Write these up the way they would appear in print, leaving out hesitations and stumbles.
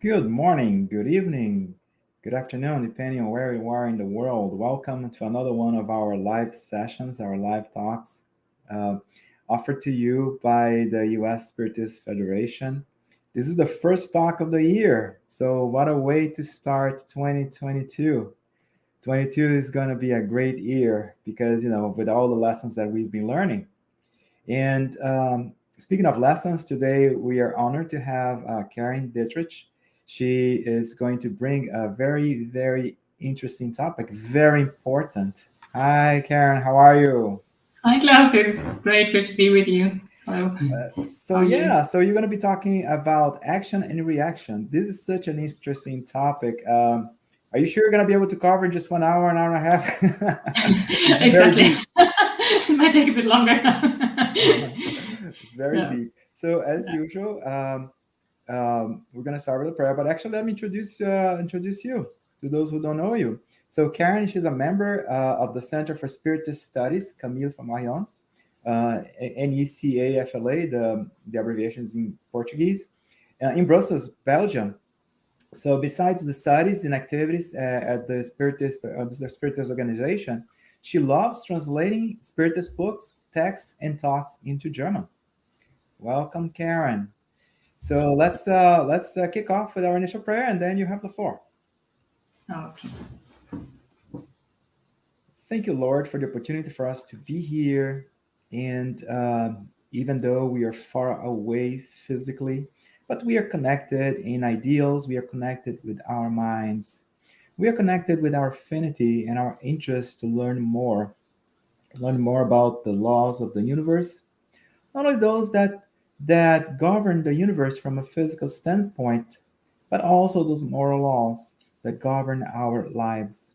Good morning, good evening, good afternoon, depending on where you are in the world. Welcome to another one of our live sessions, our live talks, uh, offered to you by the U.S. Spiritist Federation. This is the first talk of the year, so what a way to start 2022. 22 is going to be a great year because, with all the lessons that we've been learning. And speaking of lessons, today we are honored to have Karen DITTRIC. She is going to bring a very, very interesting topic, very important. Hi, Karen, how are you? Hi, Klaus. Great, good to be with you. Hello. So you're going to be talking about action and reaction. This is such an interesting topic. Are you sure you're going to be able to cover in just 1 hour, an hour and a half? Exactly. It might take a bit longer. It's very deep. So as usual, we're going to start with a prayer, but actually let me introduce you to those who don't know you. So Karen, she's a member of the Center for Spiritist Studies, Camille Famarion, NECAFLA, the abbreviations in Portuguese, in Brussels, Belgium. So besides the studies and activities at the Spiritist organization, she loves translating Spiritist books, texts, and talks into German. Welcome, Karen. So let's kick off with our initial prayer, and then you have the floor. Okay. Thank you, Lord, for the opportunity for us to be here. And even though we are far away physically, but we are connected in ideals, we are connected with our minds. We are connected with our affinity and our interest to learn more about the laws of the universe, not only those that govern the universe from a physical standpoint, but also those moral laws that govern our lives.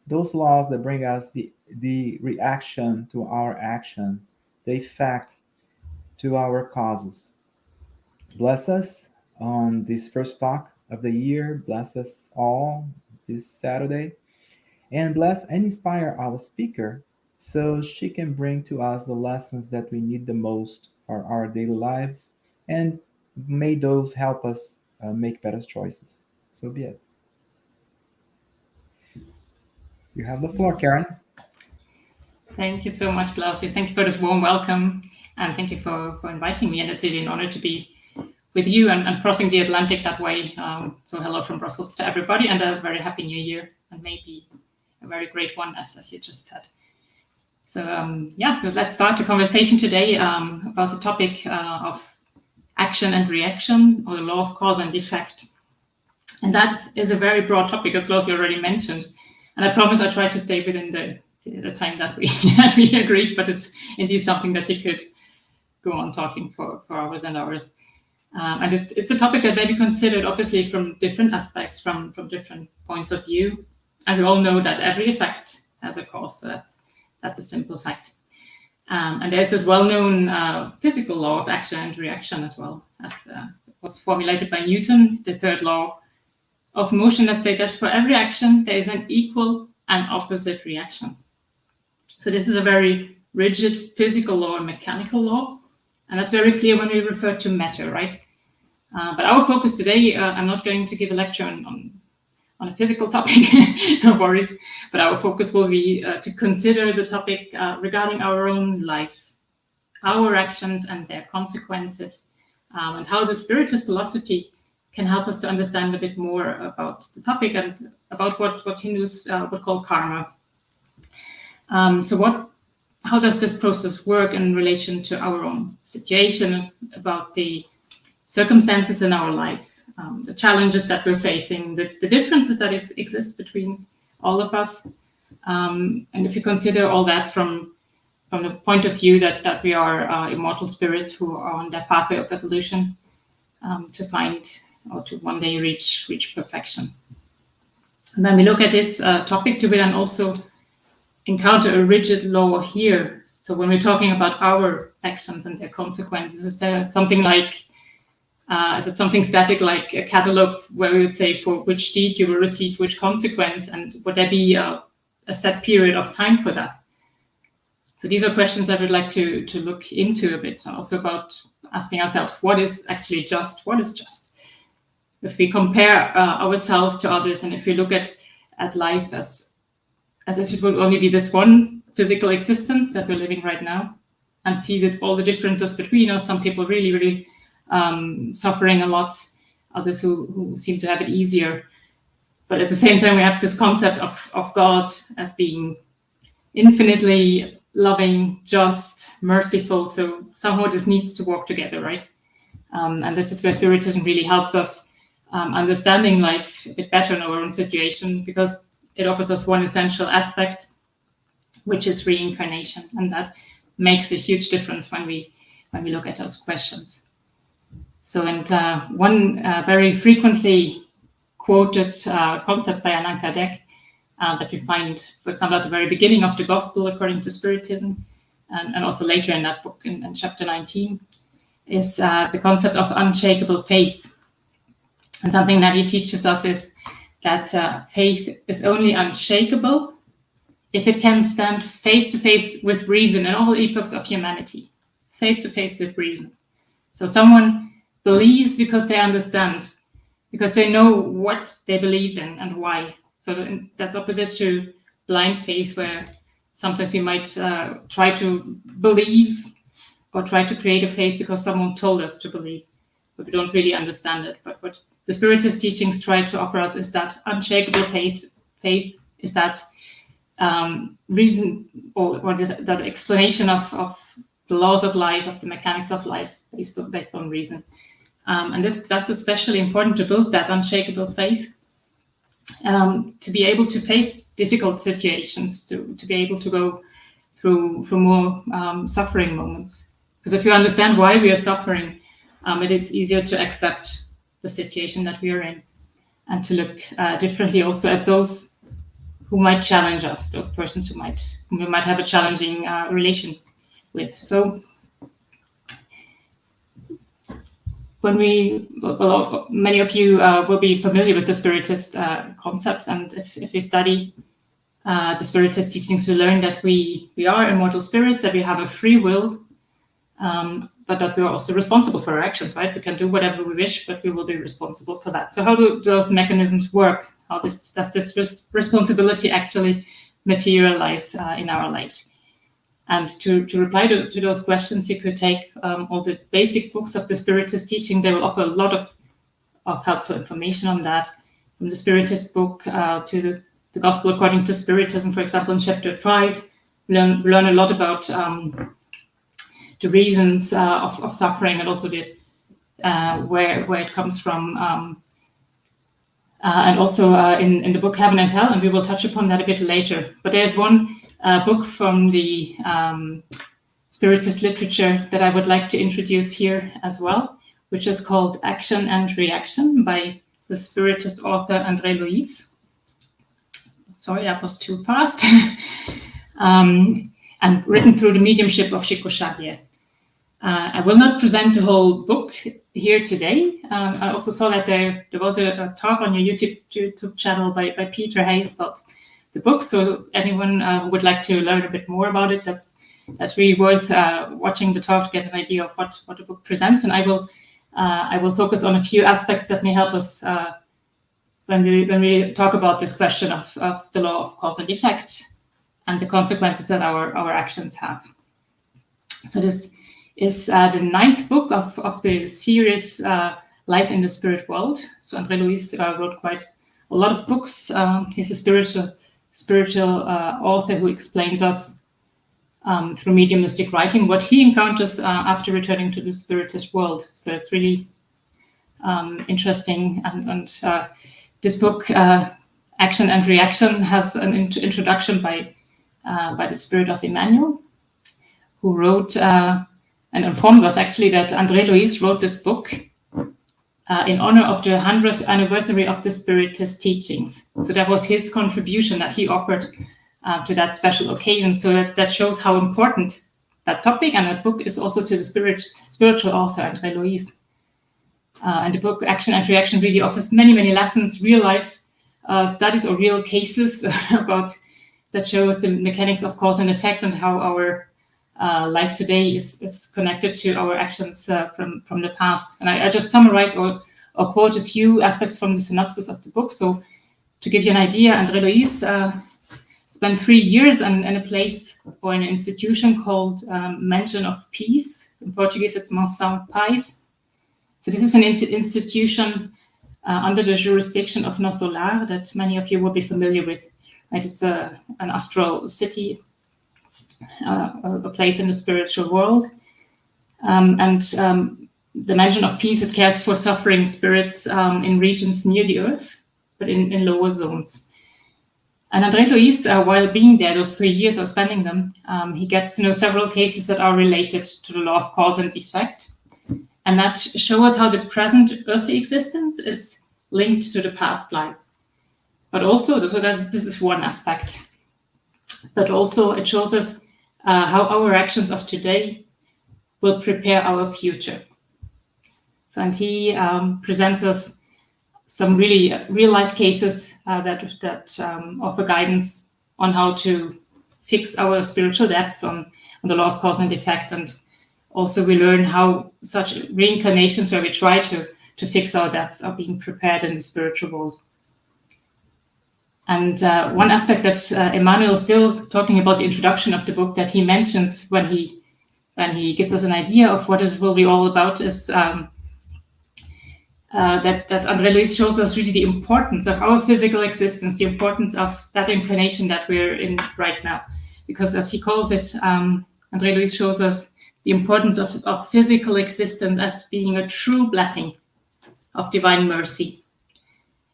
Those laws that bring us the reaction to our action, the effect to our causes. Bless us on this first talk of the year. Bless us all this Saturday. And bless and inspire our speaker so she can bring to us the lessons that we need the most for our daily lives. And may those help us make better choices. So be it. You have the floor, Karen. Thank you so much, Klaus. Thank you for this warm welcome, and thank you for inviting me. And it's really an honor to be with you and crossing the Atlantic that way. So hello from Brussels to everybody, and a very happy new year, and maybe a very great one, as you just said. So let's start the conversation today about the topic of action and reaction, or the law of cause and effect. And that is a very broad topic, as Klaus already mentioned. And I promise I try to stay within the time that we agreed, but it's indeed something that you could go on talking for hours and hours. And it's a topic that may be considered, obviously, from different aspects, from different points of view. And we all know that every effect has a cause, so that's a simple fact. And there's this well-known physical law of action and reaction as well, as was formulated by Newton, the third law of motion, that say that for every action, there is an equal and opposite reaction. So this is a very rigid physical law and mechanical law, and that's very clear when we refer to matter, right? But our focus today, I'm not going to give a lecture on a physical topic, no worries, but our focus will be to consider the topic regarding our own life, our actions and their consequences, and how the Spiritist philosophy can help us to understand a bit more about the topic and about what Hindus would call karma. How does this process work in relation to our own situation, about the circumstances in our life, the challenges that we're facing, the differences that exist between all of us. And if you consider all that from the point of view that we are immortal spirits who are on that pathway of evolution to find or to one day reach perfection. And when we look at this topic, do we then also encounter a rigid law here? So when we're talking about our actions and their consequences, is there something like, is it something static like a catalog where we would say for which deed you will receive which consequence, and would there be a set period of time for that? So these are questions I would like to look into a bit, and also about asking ourselves, what is actually just, what is just? if we compare ourselves to others, and if we look at life as if it would only be this one physical existence that we're living right now, and see that all the differences between us, some people really, really suffering a lot, others who seem to have it easier. But at the same time, we have this concept of God as being infinitely loving, just, merciful. So somehow this needs to work together, right? And this is where Spiritism really helps us understanding life a bit better in our own situations, because it offers us one essential aspect, which is reincarnation, and that makes a huge difference when we look at those questions. So, and one very frequently quoted concept by Allan Kardec that you find, for example, at the very beginning of the Gospel according to Spiritism, and also later in that book in chapter 19, is the concept of unshakable faith. And something that he teaches us is that faith is only unshakable if it can stand face to face with reason in all epochs of humanity, face to face with reason. So someone believes because they understand, because they know what they believe in and why. So that's opposite to blind faith, where sometimes you might try to believe or try to create a faith because someone told us to believe, but we don't really understand it. But what the Spiritist teachings try to offer us is that unshakable faith. Faith is that reason, or that explanation of the laws of life, of the mechanics of life, based on reason. And that's especially important to build that unshakable faith, to be able to face difficult situations, to be able to go through more suffering moments. Because if you understand why we are suffering, it is easier to accept the situation that we are in, and to look differently also at those who might challenge us, those persons whom we might have a challenging relation with. So when many of you will be familiar with the Spiritist concepts, and if you study the Spiritist teachings, we learn that we are immortal spirits, that we have a free will, but that we are also responsible for our actions, right? We can do whatever we wish, but we will be responsible for that. So how do those mechanisms work? How does this responsibility actually materialize in our life? And to reply to those questions, you could take all the basic books of the Spiritist teaching. They will offer a lot of helpful information on that. From the Spiritist book to the Gospel according to Spiritism, for example, in chapter 5, we learn a lot about the reasons of suffering, and also the where it comes from, and also in the book Heaven and Hell, and we will touch upon that a bit later. But there's one book from the Spiritist literature that I would like to introduce here as well, which is called Action and Reaction by the Spiritist author André Louis. Sorry, that was too fast. And written through the mediumship of Chico Xavier. I will not present the whole book here today. I also saw that there was a talk on your YouTube channel by Peter Hayes about the book. So anyone who would like to learn a bit more about it, that's really worth watching the talk to get an idea of what the book presents. And I will focus on a few aspects that may help us when we talk about this question of the law of cause and effect and the consequences that our actions have. So this is the 9th book of the series Life in the Spirit World. So André Louis wrote quite a lot of books. He's a spiritual author who explains us through mediumistic writing what he encounters after returning to the Spiritist world. So it's really interesting. And this book, Action and Reaction, has an introduction by the Spirit of Emmanuel, who wrote and informed us actually that André Louis wrote this book in honor of the 100th anniversary of the Spiritist teachings. So that was his contribution that he offered to that special occasion. So that shows how important that topic and that book is also to the spiritual author, André Louis. And the book Action and Reaction really offers many, many lessons, real life studies or real cases about that shows the mechanics of cause and effect and how our life today is connected to our actions from the past. And I just summarize all or quote a few aspects from the synopsis of the book. So to give you an idea, André Luiz spent 3 years in a place or an institution called Mansion of Peace. In Portuguese, it's Mansão Paz. So this is an institution under the jurisdiction of Nosso Lar that many of you will be familiar with. Right? It's an astral city, a place in the spiritual world. The Mansion of Peace, it cares for suffering spirits in regions near the earth, but in lower zones. And André Luiz, while being there those 3 years or spending them, he gets to know several cases that are related to the law of cause and effect. And that show us how the present earthly existence is linked to the past life. But also, so this is one aspect. But also it shows us how our actions of today will prepare our future. So, and he presents us some really real-life cases that offer guidance on how to fix our spiritual debts on the law of cause and effect. And also we learn how such reincarnations where we try to fix our debts are being prepared in the spiritual world. And one aspect that Emmanuel is still talking about the introduction of the book that he mentions when he gives us an idea of what it will be all about is that André Luiz shows us really the importance of our physical existence, the importance of that incarnation that we're in right now. Because as he calls it, André Luiz shows us the importance of physical existence as being a true blessing of divine mercy,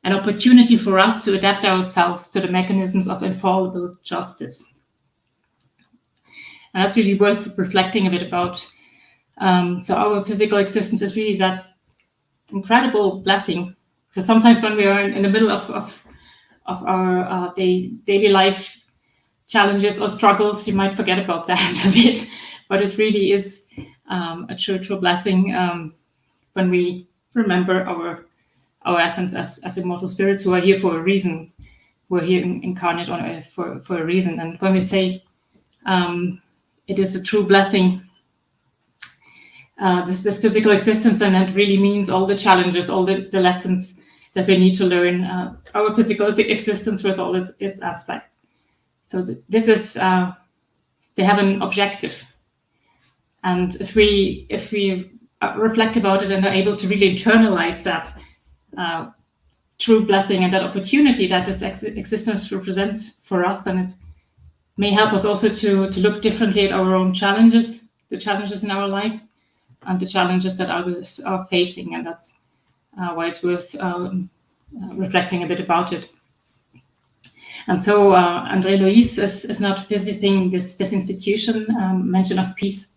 an opportunity for us to adapt ourselves to the mechanisms of infallible justice. And that's really worth reflecting a bit about. So our physical existence is really that incredible blessing, because sometimes when we are in the middle of our daily life challenges or struggles, you might forget about that a bit, but it really is a true blessing when we remember our essence as immortal spirits who are here for a reason. We're here incarnate on earth for a reason. And when we say it is a true blessing, this physical existence, and that really means all the challenges, all the lessons that we need to learn, our physical existence with all its aspects. So this is, they have an objective. And if we reflect about it and are able to really internalize that true blessing and that opportunity that this existence represents for us, then it may help us also to look differently at our own challenges, the challenges in our life, and the challenges that others are facing. And that's why it's worth reflecting a bit about it. And so André Luiz is not visiting this institution, Mansion of Peace,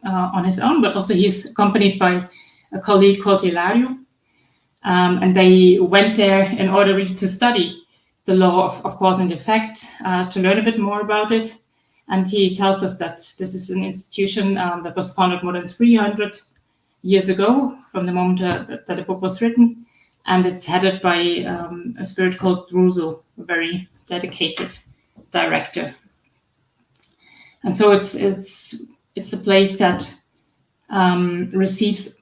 on his own, but also he's accompanied by a colleague called Hilario. And they went there in order really to study the law of cause and effect, to learn a bit more about it. And he tells us that this is an institution that was founded more than 300 years ago from the moment that the book was written. And it's headed by a spirit called Druso, a very dedicated director. And so it's a place that receives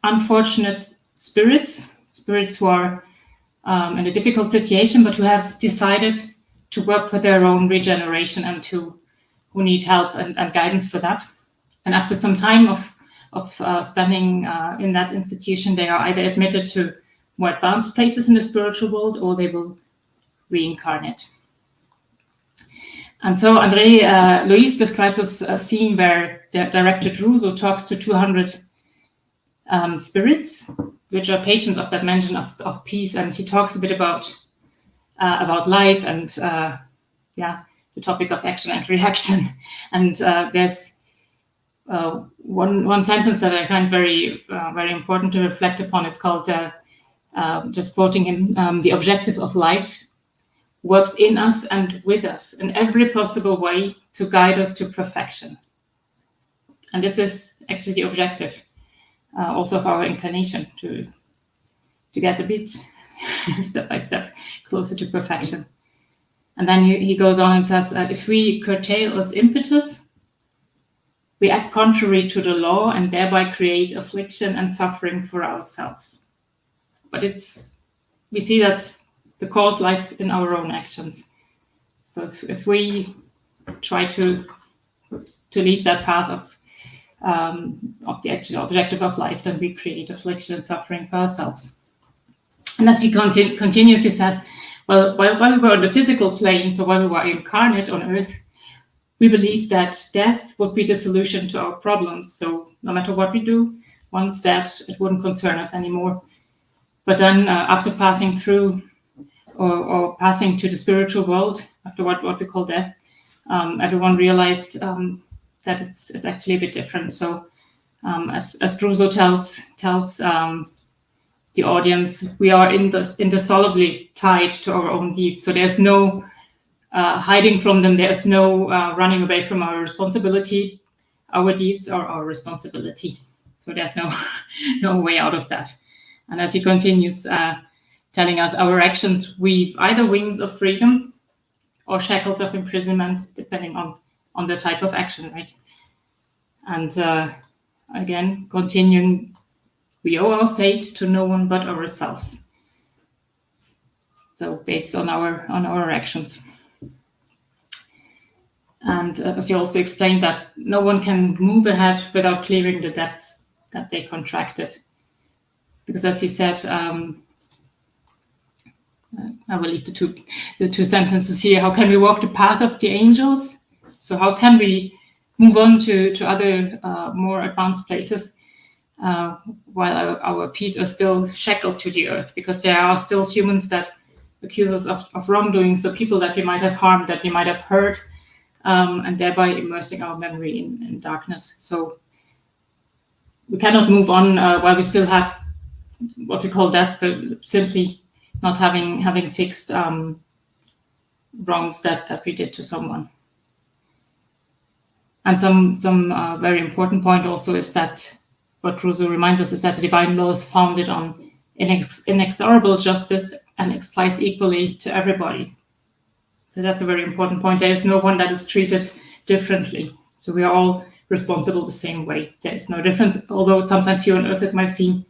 unfortunate spirits who are in a difficult situation, but who have decided to work for their own regeneration and who need help and guidance for that. And after some time of spending in that institution, they are either admitted to more advanced places in the spiritual world, or they will reincarnate. And so André Luiz describes a scene where the director Druso talks to 200 spirits, which are patients of that mansion of peace, and he talks a bit about life and the topic of action and reaction. And there's one sentence that I find very important to reflect upon. It's called, just quoting him, the objective of life works in us and with us in every possible way to guide us to perfection. And this is actually the objective also of our incarnation, to get a bit step by step closer to perfection. And then he goes on and says, if we curtail its impetus, we act contrary to the law and thereby create affliction and suffering for ourselves. but we see that the cause lies in our own actions. So if we try to leave that path of the actual objective of life, then we create affliction and suffering for ourselves. And as he continues, he says, well, while we were on the physical plane, so while we were incarnate on Earth, we believed that death would be the solution to our problems. So no matter what we do, once dead, it wouldn't concern us anymore. But then after passing through or passing to the spiritual world, after what we call death, everyone realized that it's actually a bit different. So as Druso tells the audience, we are indissolubly tied to our own deeds. So there's no hiding from them. There's no running away from our responsibility. Our deeds are our responsibility. So there's no way out of that. And as he continues telling us, our actions weave either wings of freedom or shackles of imprisonment, depending on the type of action, right? And again, continuing, we owe our fate to no one but ourselves. So based on our actions. And as you also explained, that no one can move ahead without clearing the debts that they contracted. Because as he said, I will leave the two sentences here. How can we walk the path of the angels? So how can we move on to other more advanced places while our feet are still shackled to the earth? Because there are still humans that accuse us of wrongdoing. So people that we might have harmed, that we might have hurt, and thereby immersing our memory in darkness. So we cannot move on while we still have what we call debts, but simply not having fixed wrongs that we did to someone. And some very important point also is that what Druso reminds us is that the divine law is founded on inexorable justice and applies equally to everybody. So that's a very important point. There is no one that is treated differently. So we are all responsible the same way. There is no difference, although sometimes here on earth it might seem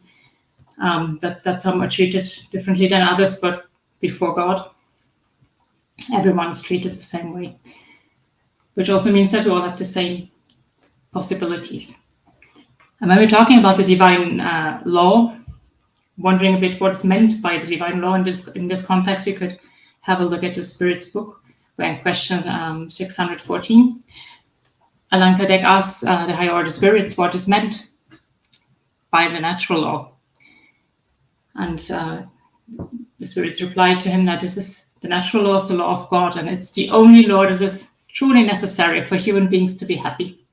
that some are treated differently than others, but before God, everyone is treated the same way. Which also means that we all have the same possibilities. And when we're talking about the divine law, wondering a bit what is meant by the divine law in this context, we could have a look at the Spirit's book, where in question 614, Allan Kardec asks the higher order spirits what is meant by the natural law. And the spirits replied to him that the natural law is the law of God, and it's the only law that is truly necessary for human beings to be happy.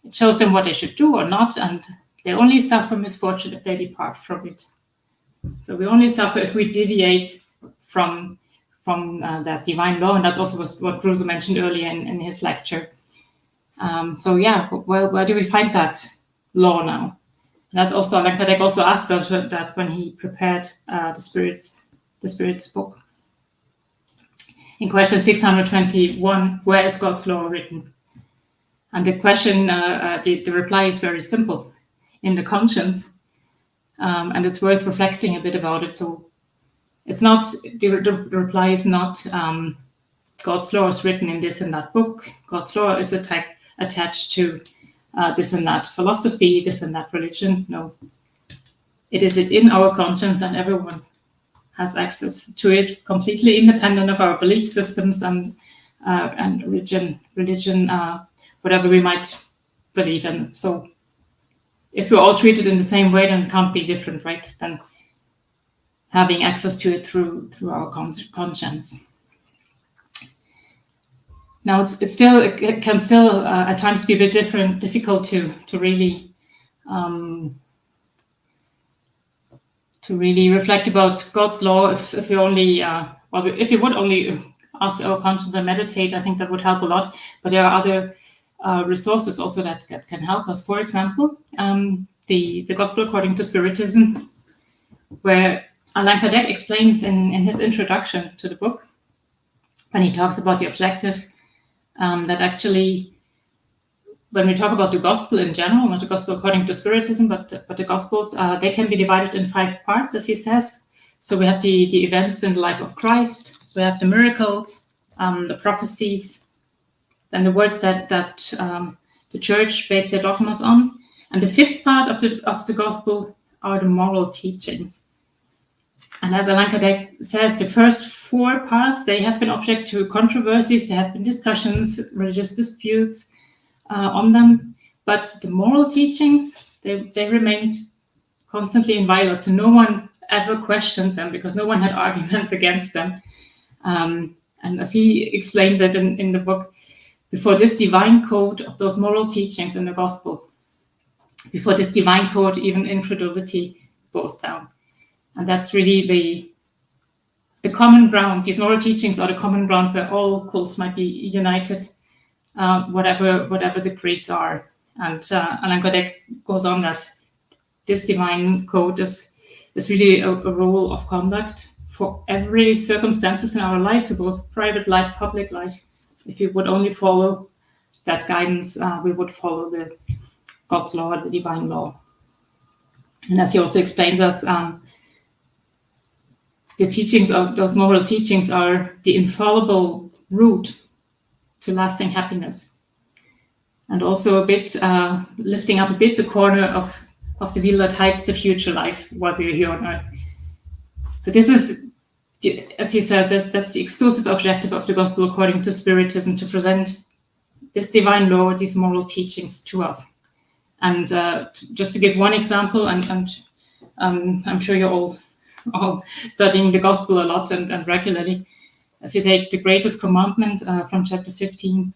It shows them what they should do or not, and they only suffer misfortune if they depart from it. So we only suffer if we deviate from that divine law, and that's also what Druso mentioned earlier in his lecture. So yeah, well, where do we find that law now? And that's also, Allan Kardec also asked us that when he prepared the Spirit's book. In question 621, where is God's law written? And the question, the reply is very simple, in the conscience, and it's worth reflecting a bit about it. So it's not, the reply is not God's law is written in this and that book. God's law is attached to this and that philosophy, this and that religion. No, it is in our conscience, and everyone has access to it, completely independent of our belief systems and religion, whatever we might believe in. So if we're all treated in the same way, then it can't be different, right? Then having access to it through our conscience. Now it can still at times be a bit difficult to really reflect about God's law if you only if you would only ask our conscience and meditate. I think that would help a lot. But there are other resources also that can help us. For example, the Gospel according to Spiritism, where Allan Kardec explains in his introduction to the book, when he talks about the objective, that actually when we talk about the gospel in general, not the gospel according to Spiritism, but the gospels, they can be divided in 5 parts, as he says. So we have the events in the life of Christ, we have the miracles, the prophecies, then the words that the church based their dogmas on. And the 5th part of the gospel are the moral teachings. And as Allan Kardec says, the first 4 parts, they have been object to controversies, there have been discussions, religious disputes on them. But the moral teachings, they remained constantly inviolate. So no one ever questioned them because no one had arguments against them. And as he explains it in the book, before this divine code of those moral teachings in the gospel, before this divine code, even incredulity bows down. And that's really the common ground. These moral teachings are the common ground where all cults might be united, whatever the creeds are. And Allan Kardec goes on that this divine code is really a rule of conduct for every circumstances in our life, so both private life, public life. If we would only follow that guidance, we would follow the God's law, the divine law. And as he also explains us, the teachings of those moral teachings are the infallible route to lasting happiness. And also a bit, lifting up a bit the corner of the wheel that hides the future life while we're here on earth. So this is, as he says, that's the exclusive objective of the gospel according to Spiritism, to present this divine law, these moral teachings to us. And just to give one example, and I'm sure you're all studying the gospel a lot and regularly. If you take the greatest commandment from chapter 15,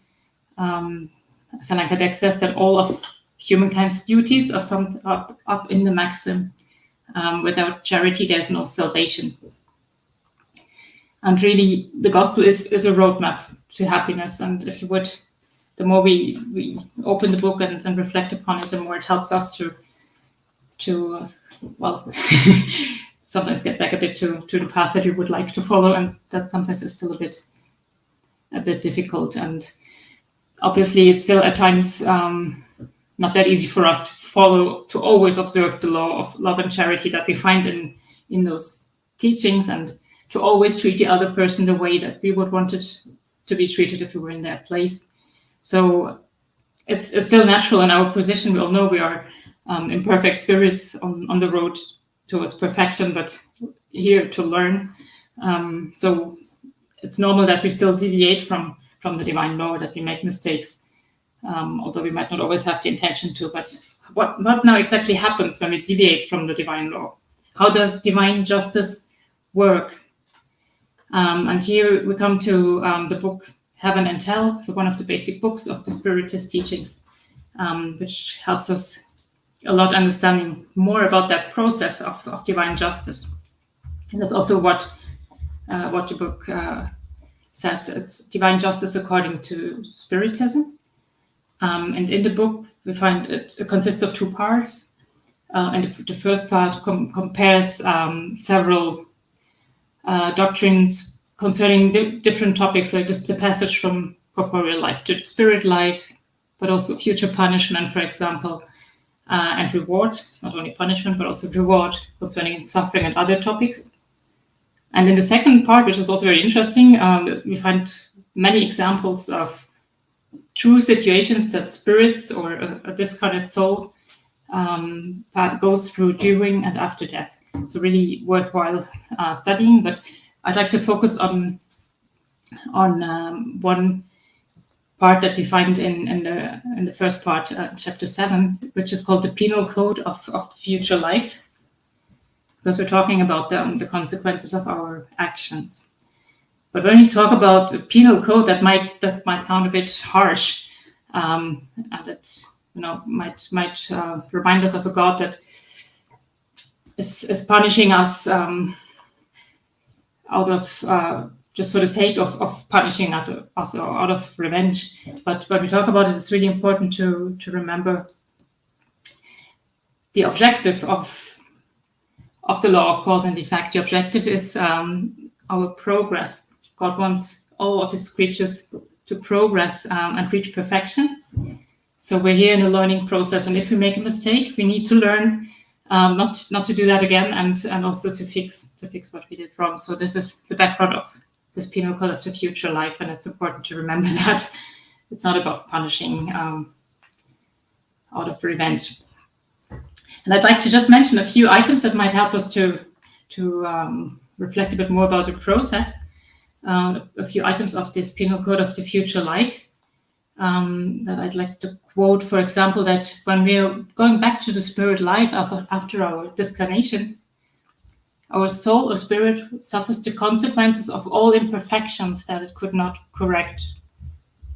Allan Kardec says that all of humankind's duties are summed up in the maxim, without charity there's no salvation. And really, the gospel is a roadmap to happiness. And if you would, the more we open the book and reflect upon it, the more it helps us to sometimes get back a bit to the path that you would like to follow, and that sometimes is still a bit difficult. And obviously, it's still at times not that easy for us to follow, to always observe the law of love and charity that we find in those teachings, and to always treat the other person the way that we would want it to be treated if we were in their place. So it's still natural in our position. We all know we are imperfect spirits on the road towards perfection, but here to learn. So it's normal that we still deviate from the divine law, that we make mistakes, although we might not always have the intention to. But what now exactly happens when we deviate from the divine law? How does divine justice work? And here we come to the book Heaven and Hell, so one of the basic books of the Spiritist teachings, which helps us a lot understanding more about that process of divine justice. And that's also what the book says. It's divine justice according to Spiritism. And in the book, we find it consists of 2 parts. And the first part compares several doctrines concerning different topics, like the passage from corporeal life to spirit life, but also future punishment, for example, and reward, not only punishment, but also reward concerning suffering and other topics. And in the second part, which is also very interesting, we find many examples of true situations that spirits or a discarnate soul goes through during and after death. So really worthwhile studying, but I'd like to focus on one part that we find in the first part, chapter 7, which is called the penal code of the future life, because we're talking about the consequences of our actions. But when we talk about the penal code, that might sound a bit harsh, and it might remind us of a God that is punishing us out of just for the sake of punishing us or out of revenge. But when we talk about it, it's really important to remember the objective of the law of cause and effect. The objective is our progress. God wants all of his creatures to progress and reach perfection. So we're here in a learning process, and if we make a mistake, we need to learn not to do that again, and also to fix what we did wrong. So this is the background of this penal code of the future life, and it's important to remember that it's not about punishing out of revenge. And I'd like to just mention a few items that might help us to reflect a bit more about the process. A few items of this penal code of the future life that I'd like to quote. For example, that when we're going back to the spirit life after our discarnation, our soul or spirit suffers the consequences of all imperfections that it could not correct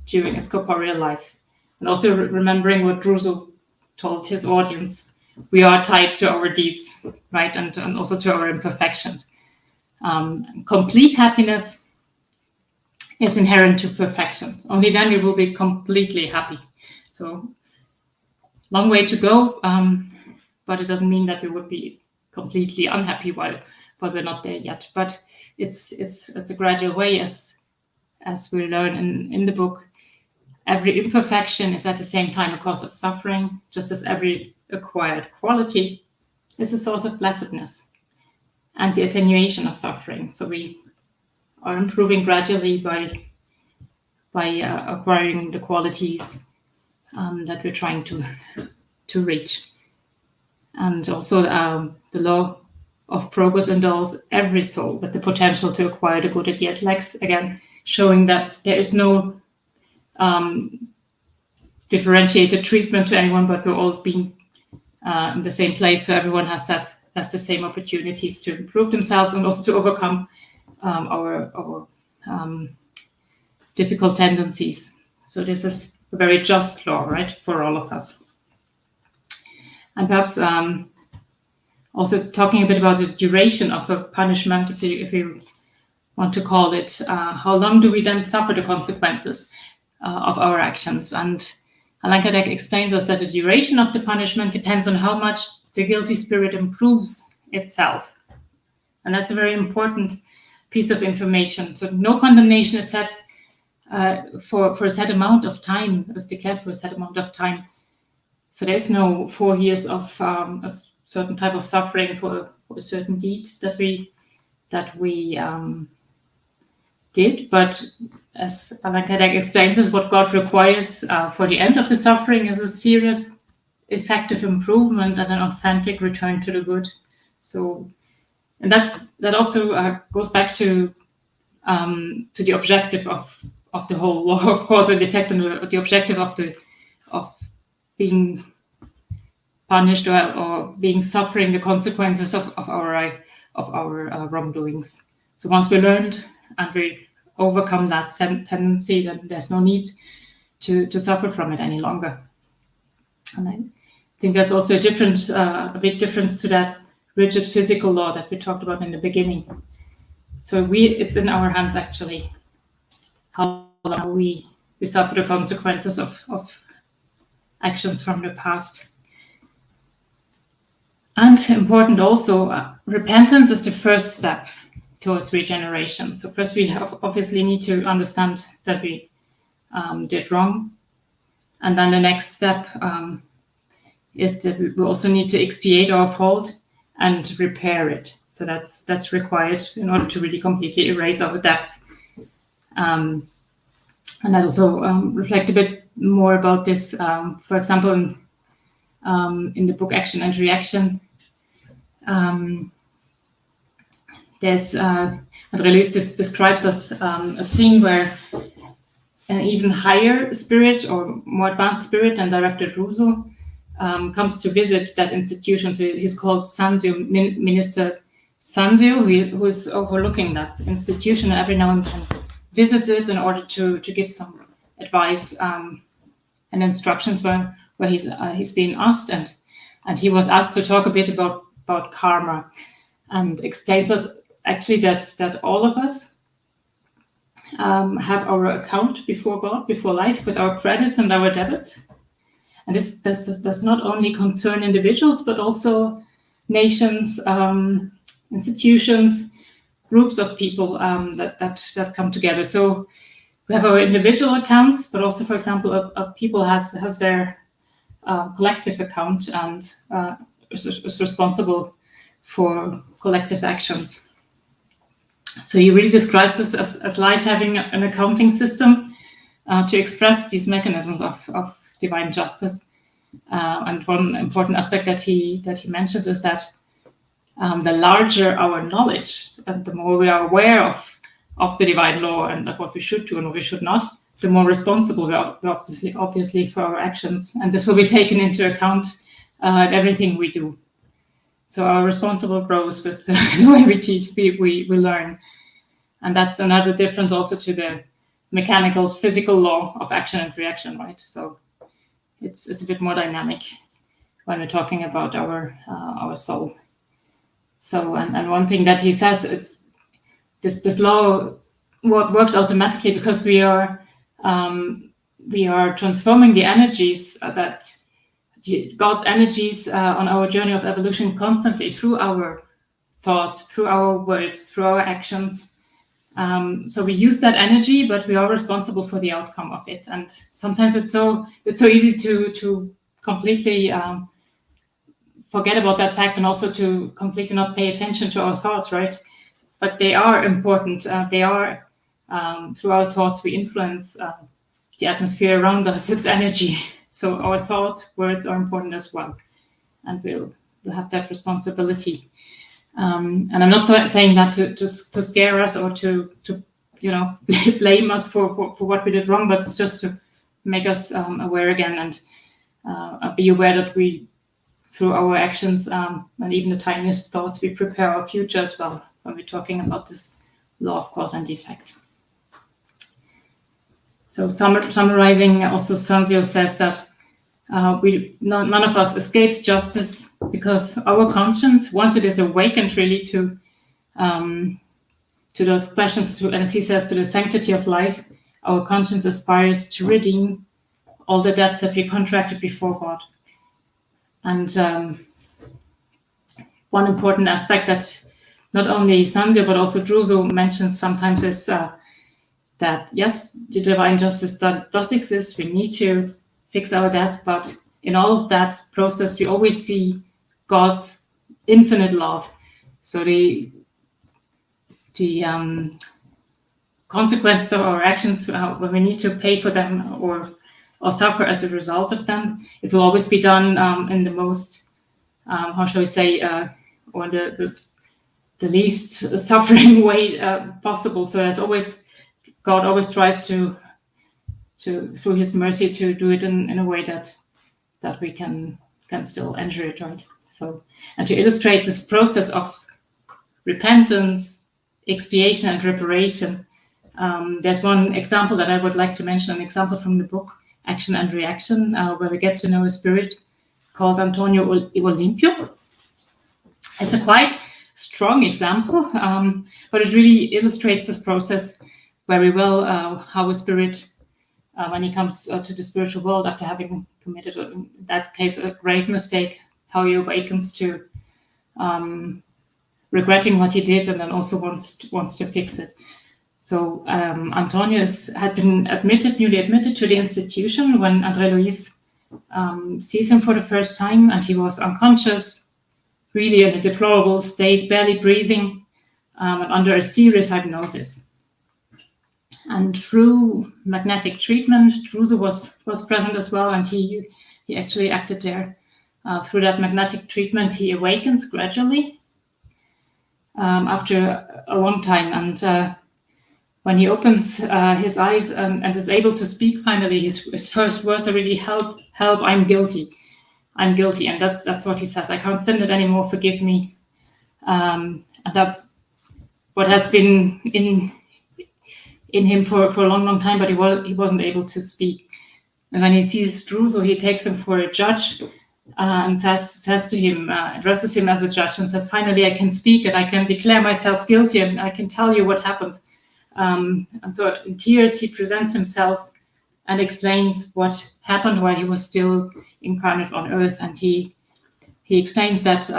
during its corporeal life. And also remembering what Druso told his audience, we are tied to our deeds, right? And also to our imperfections. Complete happiness is inherent to perfection. Only then we will be completely happy. So long way to go, but it doesn't mean that we would be completely unhappy while we're not there yet. But it's a gradual way, as we learn in the book. Every imperfection is at the same time a cause of suffering, just as every acquired quality is a source of blessedness and the attenuation of suffering. So we are improving gradually by acquiring the qualities that we're trying to reach. And also the law of progress endows every soul with the potential to acquire the good it yet lacks, again showing that there is no differentiated treatment to anyone, but we're all being in the same place, so everyone has the same opportunities to improve themselves and also to overcome our difficult tendencies. So this is a very just law, right, for all of us. And perhaps also talking a bit about the duration of a punishment, if you want to call it, how long do we then suffer the consequences of our actions? And Allan Kardec explains us that the duration of the punishment depends on how much the guilty spirit improves itself. And that's a very important piece of information. So no condemnation is set for a set amount of time, is declared for a set amount of time. So there's no 4 years of a certain type of suffering for a certain deed that we did. But as Allan Kardec explains us, what God requires for the end of the suffering is a serious, effective improvement and an authentic return to the good. So, and that also goes back to the objective of the whole law, of course, and the effect on the objective of being punished or being suffering the consequences of our wrongdoings. So once we learned and we overcome that tendency, then there's no need to suffer from it any longer. And I think that's also a big difference to that rigid physical law that we talked about in the beginning. So it's in our hands actually how long we suffer the consequences of actions from the past. And important also, repentance is the first step towards regeneration. So first we obviously need to understand that we did wrong. And then the next step is that we also need to expiate our fault and repair it. So that's required in order to really completely erase our debts. And that also reflect a bit more about this. For example, in the book Action and Reaction, there's Andreas describes us a scene where an even higher spirit or more advanced spirit than Director Druso comes to visit that institution. So he's called Sanzio, Minister Sanzio, who is overlooking that institution, and every now and then visits it in order to give some advice and instructions where he's being asked, and he was asked to talk a bit about karma, and explains us actually that all of us have our account before God, before life, with our credits and our debits. And this does not only concern individuals, but also nations, institutions, groups of people that come together. So We have our individual accounts, but also, for example, a people has their collective account and is responsible for collective actions. So he really describes us as life having an accounting system to express these mechanisms of divine justice. And one important aspect that he mentions is that the larger our knowledge, and the more we are aware of the divine law and of what we should do and what we should not, the more responsible we are obviously for our actions. And this will be taken into account at everything we do. So our responsible grows with the way we teach, we learn. And that's another difference also to the mechanical, physical law of action and reaction, right? So it's a bit more dynamic when we're talking about our soul. So, and one thing that he says, it's this law works automatically because we are transforming the energies that God's energies on our journey of evolution constantly through our thoughts, through our words, through our actions. So we use that energy, but we are responsible for the outcome of it. And sometimes it's so easy to completely forget about that fact, and also to completely not pay attention to our thoughts, right? But they are important. They are, through our thoughts, we influence the atmosphere around us, its energy. So our thoughts, words are important as well. And we'll have that responsibility. And I'm not saying that to scare us or to blame us for what we did wrong, but it's just to make us aware again, and be aware that we, through our actions and even the tiniest thoughts, we prepare our future as well when we're talking about this law of cause and effect. So summarizing, also Sanzio says that none of us escapes justice, because our conscience, once it is awakened really to those questions, and as he says, to the sanctity of life, our conscience aspires to redeem all the debts that we contracted before God. And one important aspect that not only Sanzio but also Druso mentions sometimes is that yes, the divine justice does exist. We need to fix our debts, but in all of that process, we always see God's infinite love. So the consequences of our actions, when we need to pay for them or suffer as a result of them, it will always be done in the most, how shall we say, or the least suffering way possible. So there's always, God always tries to through His mercy, to do it in a way that we can still enter it, right? So, and to illustrate this process of repentance, expiation, and reparation, there's one example that I would like to mention, an example from the book Action and Reaction, where we get to know a spirit called Antonio Olimpio. It's a quite strong example, but it really illustrates this process very well, how a spirit, when he comes to the spiritual world after having committed, in that case, a grave mistake, how he awakens to regretting what he did, and then also wants to fix it. So Antonio had been newly admitted to the institution when André Luis sees him for the first time, and he was unconscious, really in a deplorable state, barely breathing, and under a serious hypnosis. And through magnetic treatment, Druso was present as well, and he actually acted there. Through that magnetic treatment, he awakens gradually after a long time. And when he opens his eyes and is able to speak finally, his first words are really, help, I'm guilty. I'm guilty. And that's what he says. I can't stand it anymore, forgive me. And that's what has been in him for a long time, but he wasn't able to speak. And when he sees Druso, he takes him for a judge and says to him, addresses him as a judge and says, finally, I can speak and I can declare myself guilty and I can tell you what happens. And so in tears, he presents himself and explains what happened while he was still incarnate on Earth. And he explains that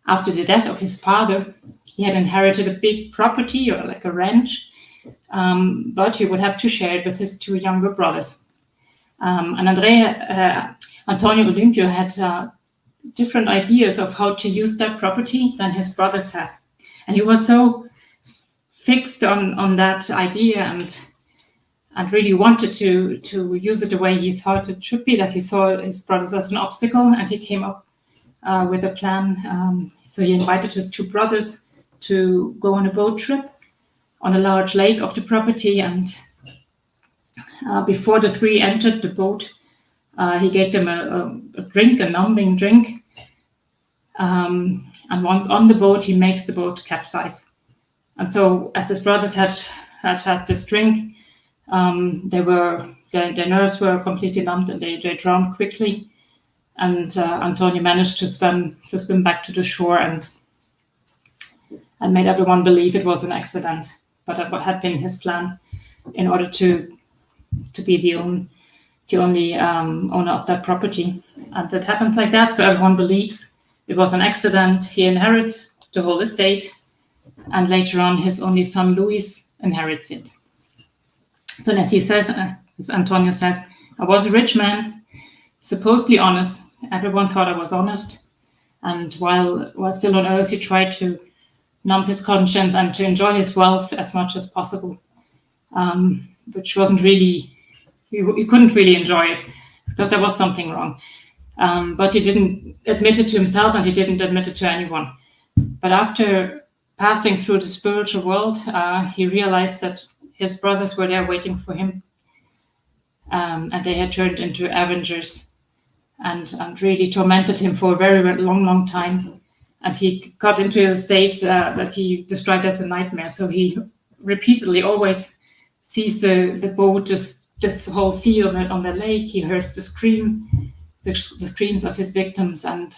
after the death of his father, he had inherited a big property, or like a ranch, but he would have to share it with his 2 younger brothers. And Antonio Olimpio had different ideas of how to use that property than his brothers had. And he was so fixed on that idea and really wanted to use it the way he thought it should be, that he saw his brothers as an obstacle, and he came up with a plan. So he invited his 2 brothers to go on a boat trip on a large lake of the property, and before the 3 entered the boat, he gave them a drink, a numbing drink, and once on the boat, he makes the boat capsize. And so, as his brothers had this drink, their nerves were completely numbed, and they drowned quickly. And Antonio managed to swim back to the shore and made everyone believe it was an accident, but that had been his plan in order to be the only owner of that property. And it happens like that, so everyone believes it was an accident. He inherits the whole estate, and later on his only son Luis inherits it. So as he says, as Antonio says, I was a rich man, supposedly honest. Everyone thought I was honest, and while still on earth, he tried to numb his conscience and to enjoy his wealth as much as possible, which wasn't really, he couldn't really enjoy it because there was something wrong. But he didn't admit it to himself, and he didn't admit it to anyone. But after passing through the spiritual world, he realized that his brothers were there waiting for him, and they had turned into avengers and really tormented him for a very, very long time. And he got into a state that he described as a nightmare. So he repeatedly always sees the boat, just this whole sea on the lake. He hears the screams of his victims, and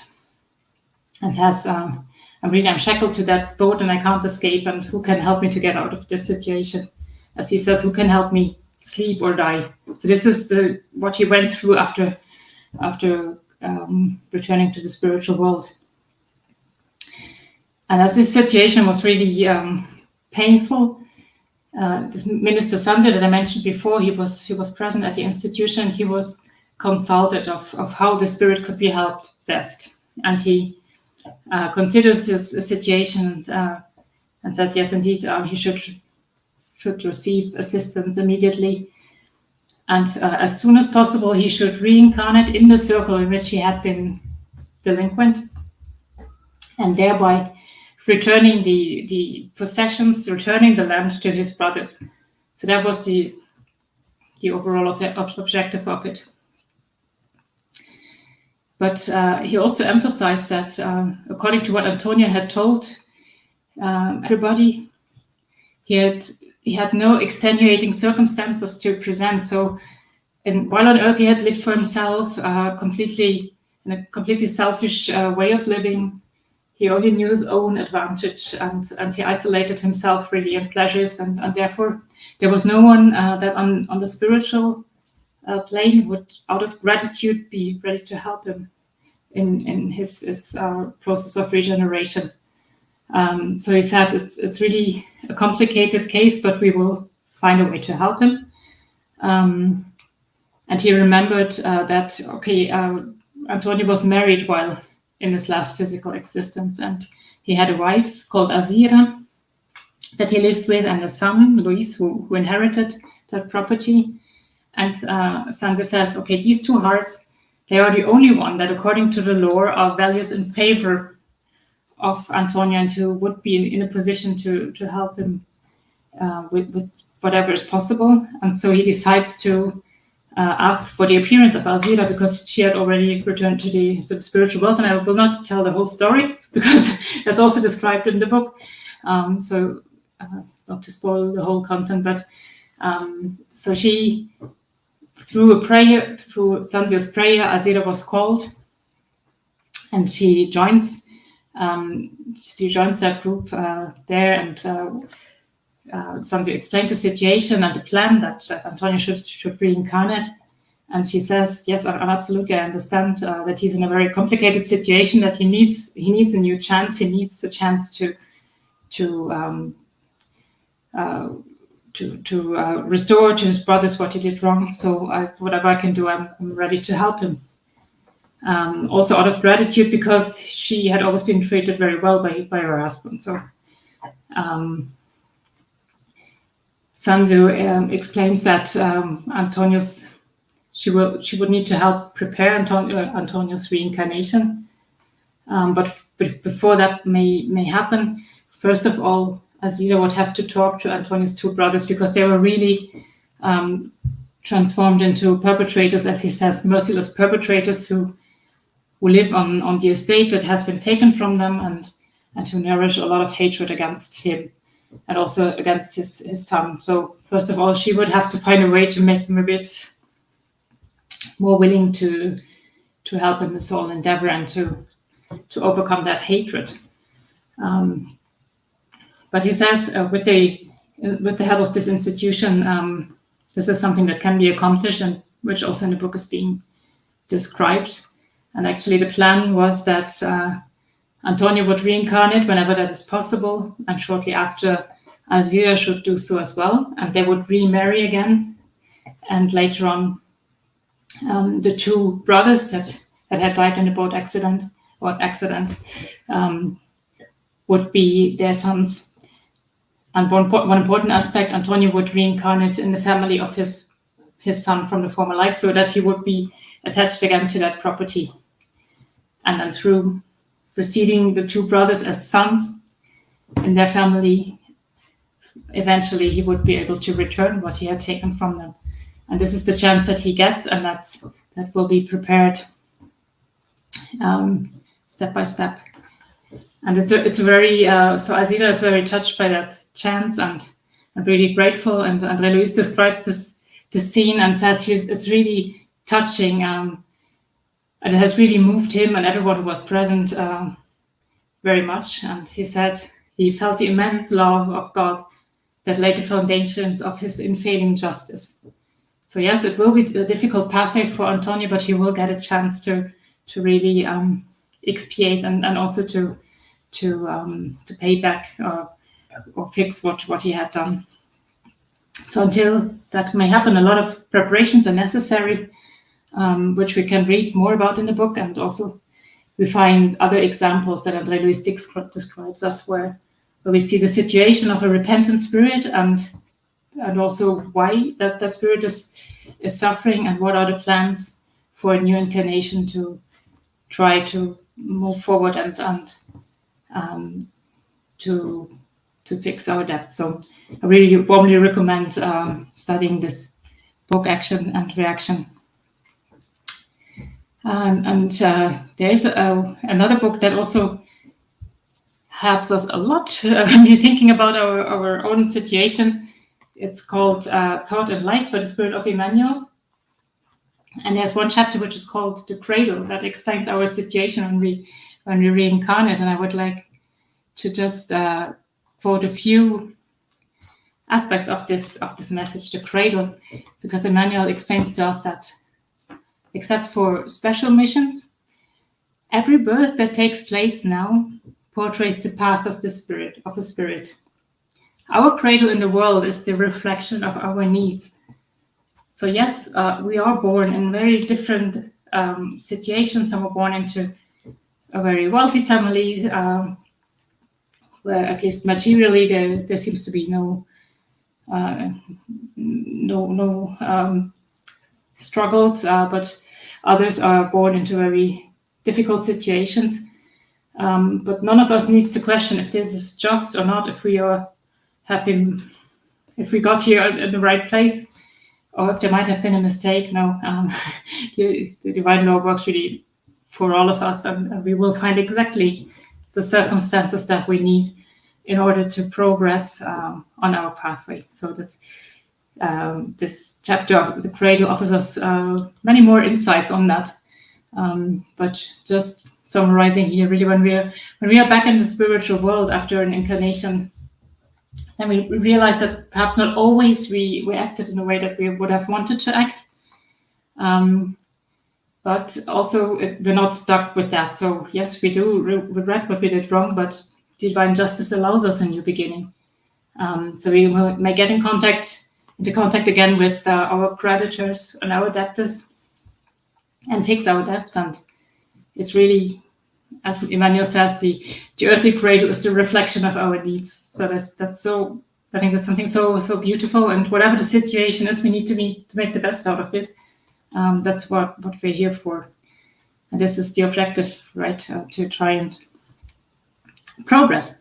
says, I'm shackled to that boat and I can't escape, and who can help me to get out of this situation? As he says, who can help me sleep or die? So this is what he went through after returning to the spiritual world. And as this situation was really painful, this Minister Sanzio that I mentioned before, he was present at the institution. He was consulted of how the spirit could be helped best, and he considers his situation and says, yes, indeed, he should receive assistance immediately, and as soon as possible he should reincarnate in the circle in which he had been delinquent, and thereby returning the possessions, returning the land to his brothers. So that was the overall objective of it. But he also emphasized that, according to what Antonio had told everybody, he had no extenuating circumstances to present. So while on earth, he had lived for himself, in a completely selfish way of living. He only knew his own advantage, and he isolated himself really in pleasures, and therefore there was no one that on the spiritual plane would, out of gratitude, be ready to help him in his process of regeneration. So he said it's really a complicated case, but we will find a way to help him. And he remembered that, Antonio was married while in his last physical existence, and he had a wife called Azira that he lived with, and a son, Luis, who inherited that property. And Sanzio says, these 2 hearts, they are the only one that, according to the law, are values in favor of Antonio, and who would be in a position to help him with whatever is possible. And so he decides to ask for the appearance of Alzira, because she had already returned to the spiritual world. And I will not tell the whole story, because that's also described in the book. So not to spoil the whole content, but so she, through Sanzio's prayer, Alzira was called, and she joins that group there, and Sanzio explained the situation and the plan that Antonio should reincarnate. And she says, yes, I absolutely understand that he's in a very complicated situation, that he needs a new chance. He needs a chance to restore to his brothers what he did wrong. So whatever I can do, I'm ready to help him. Also out of gratitude, because she had always been treated very well by her husband. So Sanzu explains that she would need to help prepare Antonio's reincarnation. But before that may happen, first of all, Azira would have to talk to Antonio's two brothers, because they were really transformed into perpetrators, as he says, merciless perpetrators who live on the estate that has been taken from them, and who nourish a lot of hatred against him and also against his son. So first of all, she would have to find a way to make them a bit more willing to help in this whole endeavor and to overcome that hatred. But he says with the help of this institution, this is something that can be accomplished, and which also in the book is being described. And actually the plan was that Antonio would reincarnate whenever that is possible, and shortly after Azira should do so as well, and they would remarry again. And later on, the two brothers that had died in the boat accident would be their sons. And one important aspect, Antonio would reincarnate in the family of his son from the former life, so that he would be attached again to that property. And then through receiving the two brothers as sons in their family, eventually he would be able to return what he had taken from them. And this is the chance that he gets, and that will be prepared step by step. And it's a very so Azira is very touched by that chance and really grateful. And André Luis describes this scene and says it's really touching, and it has really moved him and everyone who was present very much. And he said he felt the immense love of God that laid the foundations of his unfailing justice. So yes, it will be a difficult pathway for Antonio, but he will get a chance to really expiate and also to pay back or fix what he had done. So until that may happen, a lot of preparations are necessary, which we can read more about in the book. And also we find other examples that André Luis describes us where we see the situation of a repentant spirit and also why that spirit is suffering, and what are the plans for a new incarnation to try to move forward and to fix our debt. So I really warmly recommend studying this book, Action and Reaction. And there is another book that also helps us a lot when we're thinking about our own situation. It's called Thought and Life by the Spirit of Emmanuel. And there's one chapter which is called The Cradle that explains our situation when we reincarnate. And I would like to just quote a few aspects of this message, The Cradle, because Emmanuel explains to us that except for special missions, every birth that takes place now portrays the path of the spirit, of a spirit. Our cradle in the world is the reflection of our needs. So yes, we are born in very different situations. Some are born into a very wealthy families, where at least materially there seems to be no struggles, but others are born into very difficult situations. But none of us needs to question if this is just or not, if we got here in the right place, or if there might have been a mistake. No, the divine law works really for all of us, and we will find exactly the circumstances that we need in order to progress on our pathway. So this chapter of The Cradle offers us many more insights on that. But just summarizing here, really, when we are back in the spiritual world after an incarnation, then we realize that perhaps not always we acted in the way that we would have wanted to act. But also we're not stuck with that. So yes, we do regret what we did wrong, but divine justice allows us a new beginning. So we may get into contact again with our creditors and our debtors and fix our debts. And it's really, as Emmanuel says, the earthly cradle is the reflection of our deeds. So that's so, I think that's something so beautiful. And whatever the situation is, we need to make the best out of it. That's what we're here for. And this is the objective, right? To try and progress.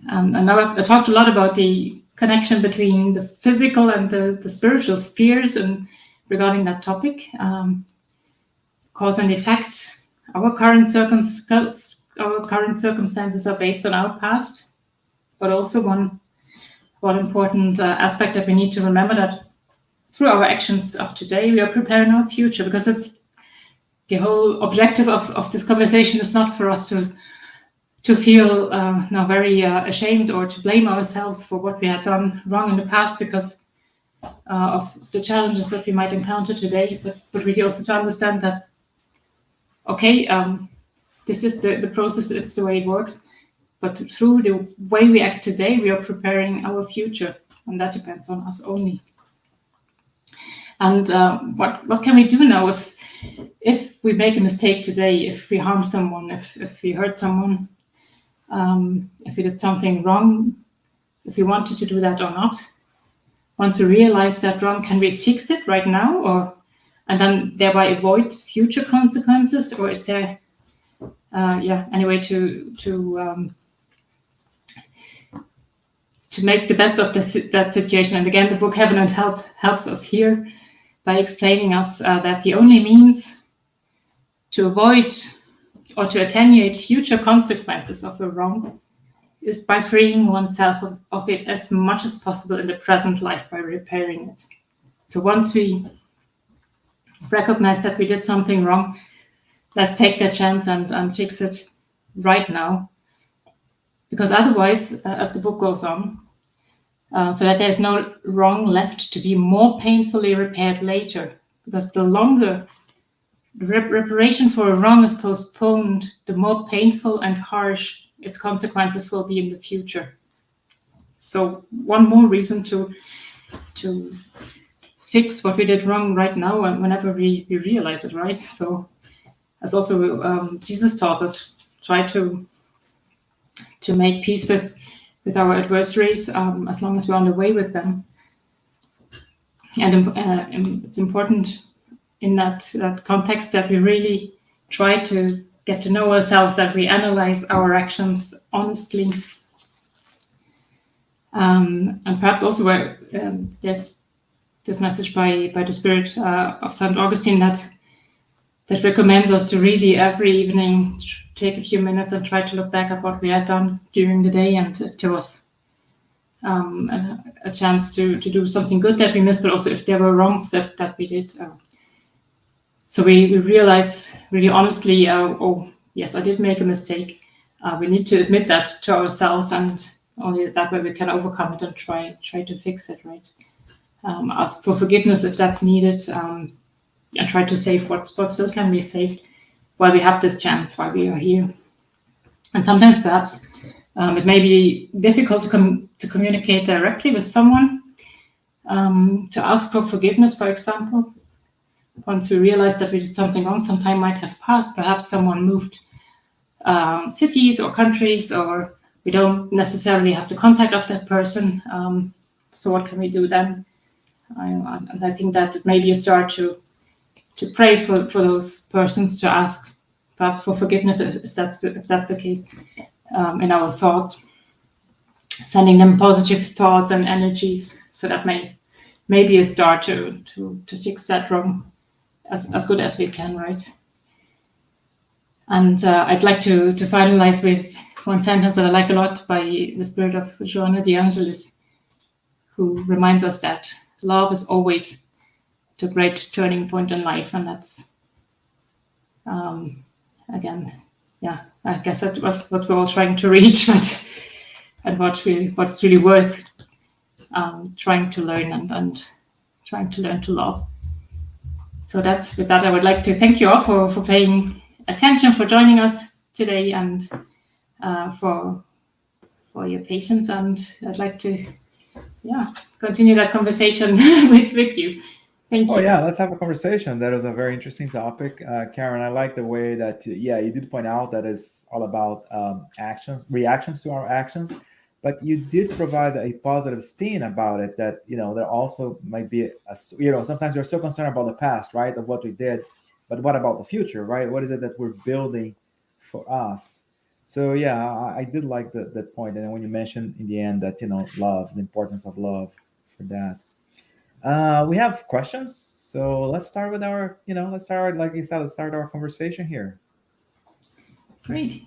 And now I've talked a lot about the connection between the physical and the spiritual spheres, and regarding that topic, cause and effect. Our current circumstances are based on our past, but also one important aspect that we need to remember, that through our actions of today, we are preparing our future, because it's the whole objective of this conversation is not for us to feel now very ashamed or to blame ourselves for what we had done wrong in the past because of the challenges that we might encounter today, but really also to understand that, okay, this is the process, it's the way it works, but through the way we act today, we are preparing our future, and that depends on us only. And what can we do now if we make a mistake today, if we harm someone, if we hurt someone, if we did something wrong, if we wanted to do that or not? Once we realize that wrong, can we fix it right now, and then thereby avoid future consequences, or is there any way to make the best of that situation? And again, the book Heaven and Help helps us here by explaining us that the only means to avoid or to attenuate future consequences of a wrong is by freeing oneself of it as much as possible in the present life by repairing it. So once we recognize that we did something wrong, let's take that chance and fix it right now. Because otherwise, as the book goes on, so that there's no wrong left to be more painfully repaired later. Because the longer the reparation for a wrong is postponed, the more painful and harsh its consequences will be in the future. So one more reason to fix what we did wrong right now, and whenever we realize it, right? So as also Jesus taught us, try to make peace with our adversaries as long as we're on the way with them. And it's important in that context that we really try to get to know ourselves, that we analyze our actions honestly. And perhaps also where there's this message by the Spirit of St. Augustine that recommends us to really every evening take a few minutes and try to look back at what we had done during the day, and to us a chance to do something good that we missed, but also if there were wrongs that we did. So we realize really honestly, oh yes, I did make a mistake. We need to admit that to ourselves, and only that way we can overcome it and try to fix it, right? Ask for forgiveness if that's needed, and try to save what still can be saved while we have this chance, while we are here. And sometimes perhaps it may be difficult to communicate directly with someone, to ask for forgiveness, for example. Once we realize that we did something wrong, some time might have passed. Perhaps someone moved cities or countries, or we don't necessarily have the contact of that person. So what can we do then? And I think that it may be a start to pray for those persons, to ask perhaps for forgiveness if that's the case, in our thoughts, sending them positive thoughts and energies. So that may be a start to fix that wrong as good as we can, right? And I'd like to finalize with one sentence that I like a lot by the Spirit of Joanna de Angelis, who reminds us that love is always the great turning point in life. And that's, again, yeah, I guess that's what we're all trying to reach, and what's really worth trying to learn and trying to learn to love. So with that, I would like to thank you all for paying attention, for joining us today, and for your patience, and I'd like to continue that conversation with you. Thank you. Oh yeah, let's have a conversation. That was a very interesting topic, Karen. I like the way that you did point out that it's all about reactions to our actions, but you did provide a positive spin about it. That there also might be sometimes we're so concerned about the past, right, of what we did, but what about the future, right? What is it that we're building for us? So yeah, I did like that point. And when you mentioned in the end that love, the importance of love, for that. We have questions, so let's start with our, like you said, let's start our conversation here. Great.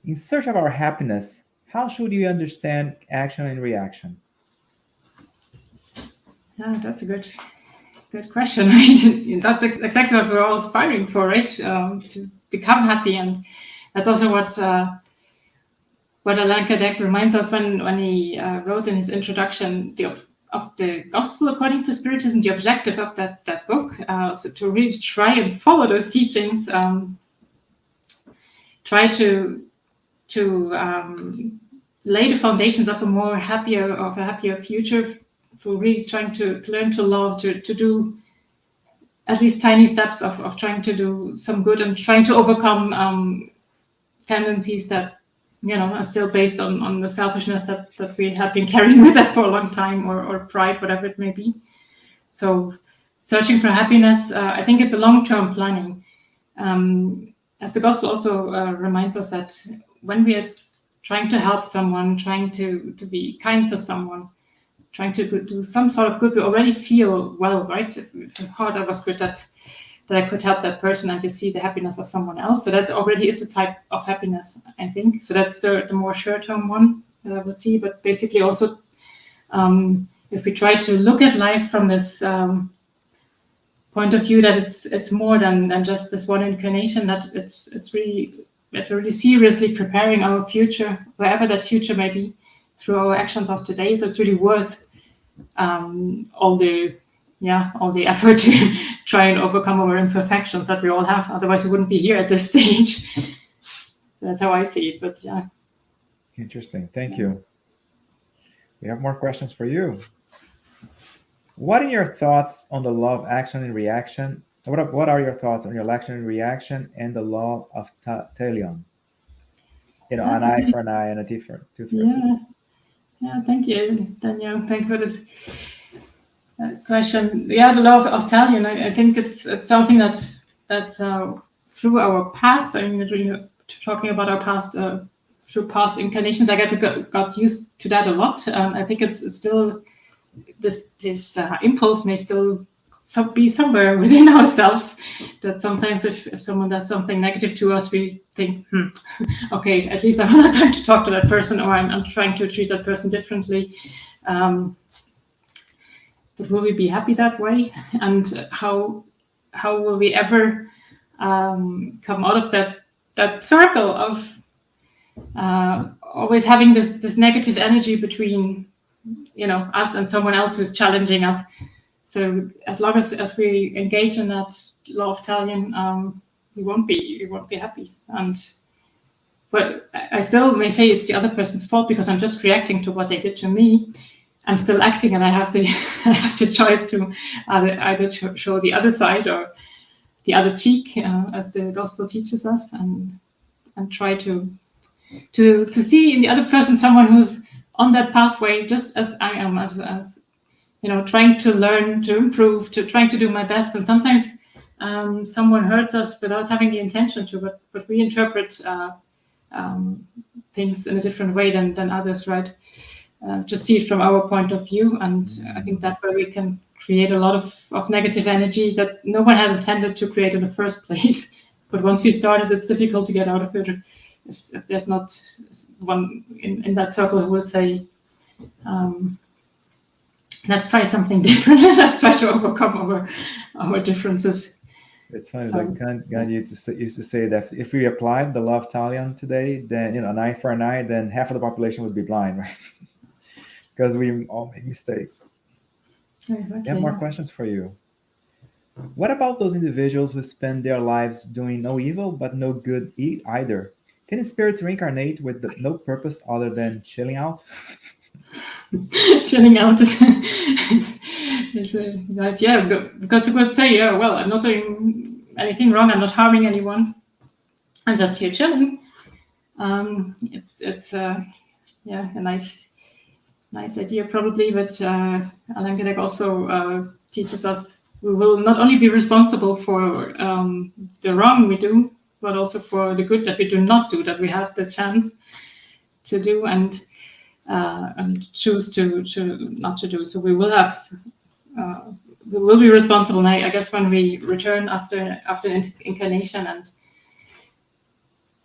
In search of our happiness, how should you understand action and reaction? Yeah, that's a good question, right? That's exactly what we're all aspiring for, right? To become happy, and that's also what Allan Kardec reminds us when he wrote in his introduction of the Gospel according to Spiritism, the objective of that book, so to really try and follow those teachings, try to lay the foundations of a happier future, for really trying to learn to love, to do at least tiny steps of trying to do some good and trying to overcome tendencies that are still based on the selfishness that we have been carrying with us for a long time, or pride, whatever it may be. So searching for happiness, I think it's a long-term planning. As the Gospel also reminds us that when we are trying to help someone, trying to be kind to someone, trying to do some sort of good, we already feel well, right? If heart that was good, that I could help that person and to see the happiness of someone else. So that already is the type of happiness, I think. So that's the more short-term one that I would see. But basically also, if we try to look at life from this point of view, that it's more than just this one incarnation, that it's really, that we're really seriously preparing our future, wherever that future may be, through our actions of today. So it's really worth all the effort to try and overcome our imperfections that we all have. Otherwise, we wouldn't be here at this stage. So that's how I see it. But yeah. Interesting. Thank you. We have more questions for you. What are your thoughts on the law of action and reaction? What are your thoughts on your action and reaction and the law of Talion? An eye for an eye and a tooth for a tooth. Yeah, thank you, Daniel. Thank you for this question. Yeah, the law of Talion. I think it's something that through our past, talking about our past, through past incarnations, I got used to that a lot. I think it's still this impulse may still be somewhere within ourselves, that sometimes if someone does something negative to us, we think, okay, at least I'm not going to talk to that person, or I'm trying to treat that person differently. But will we be happy that way? And how will we ever come out of that circle of always having this negative energy between us and someone else who's challenging us? So as long as we engage in that law of Talion, we won't be happy. But I still may say it's the other person's fault because I'm just reacting to what they did to me. I'm still acting, and I have the choice to either show the other side or the other cheek, as the Gospel teaches us, and try to see in the other person someone who's on that pathway just as I am, as trying to learn, to improve, to trying to do my best. And sometimes someone hurts us without having the intention to, but we interpret things in a different way than others, right? Just see it from our point of view. And I think that way we can create a lot of negative energy that no one has intended to create in the first place. But once we started, it's difficult to get out of it. If there's not one in that circle who will say, let's try something different. Let's try to overcome our differences. It's funny, like Gandhi used to say that if we applied the law of Talion today, then an eye for an eye, then half of the population would be blind, right? Because we all make mistakes. Exactly. I have more questions for you. What about those individuals who spend their lives doing no evil but no good either? Can spirits reincarnate with no purpose other than chilling out? Chilling out is nice, yeah, because you could say, yeah, well, I'm not doing anything wrong, I'm not harming anyone, I'm just here chilling. It's yeah, a nice idea probably, but Allan Kardec also teaches us we will not only be responsible for the wrong we do, but also for the good that we do not do, that we have the chance to do and choose to not to do. So we will have we will be responsible. And I guess when we return after incarnation and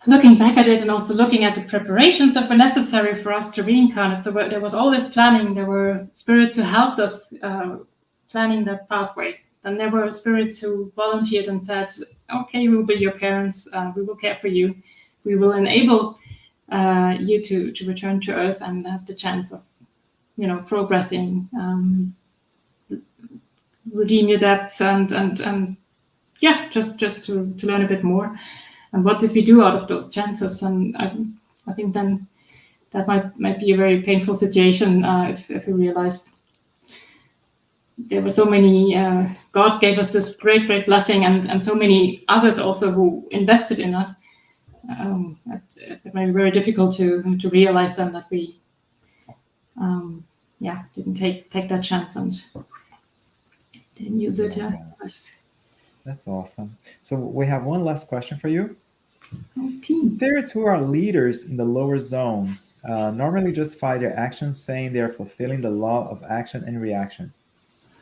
looking back at it, and also looking at the preparations that were necessary for us to reincarnate. So there was all this planning. There were spirits who helped us planning that pathway. Then there were spirits who volunteered and said, "Okay, we will be your parents. We will care for you. We will enable you to return to Earth and have the chance of, progressing, redeem your debts, and yeah, just to learn a bit more. And what did we do out of those chances? And I think then that might be a very painful situation if we realized there were so many. God gave us this great blessing, and so many others also who invested in us. It might be very difficult to realize then that we, didn't take that chance and didn't use it. Yeah. That's awesome. So we have one last question for you. Okay. Spirits who are leaders in the lower zones normally justify their actions, saying they are fulfilling the law of action and reaction.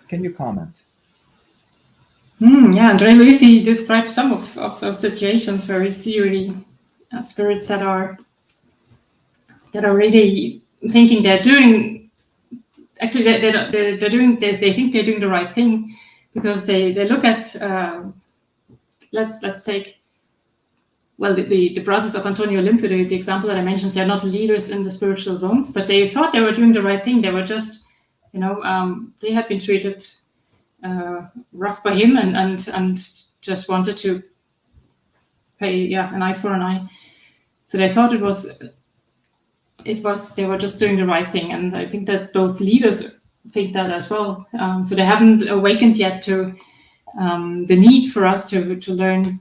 Can you comment? Yeah, André Luisi describes some of those situations where we see really spirits that are really thinking they're doing. Actually, they think they're doing the right thing because they look at. Let's take. Well, the brothers of Antonio Limpo, the example that I mentioned, they're not leaders in the spiritual zones, but they thought they were doing the right thing. They were just, they had been treated rough by him and just wanted to pay, an eye for an eye. So they thought it was they were just doing the right thing. And I think that those leaders think that as well. So they haven't awakened yet to the need for us to learn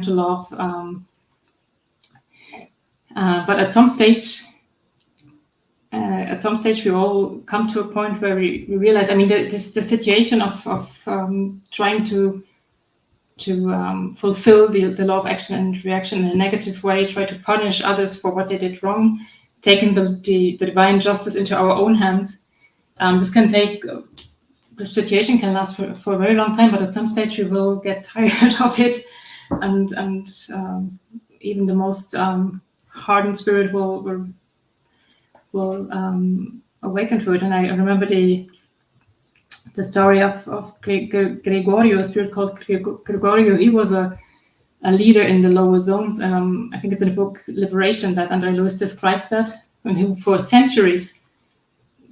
to love, but at some stage we all come to a point where we realize. I mean, the situation of trying to fulfill the law of action and reaction in a negative way, try to punish others for what they did wrong, taking the divine justice into our own hands. This can take. The situation can last for a very long time, but at some stage we will get tired of it. And even the most hardened spirit will awaken to it. And I remember the story of Gregorio, a spirit called Gregorio. He was a leader in the lower zones. I think it's in the book Liberation that André Luis describes that, and who for centuries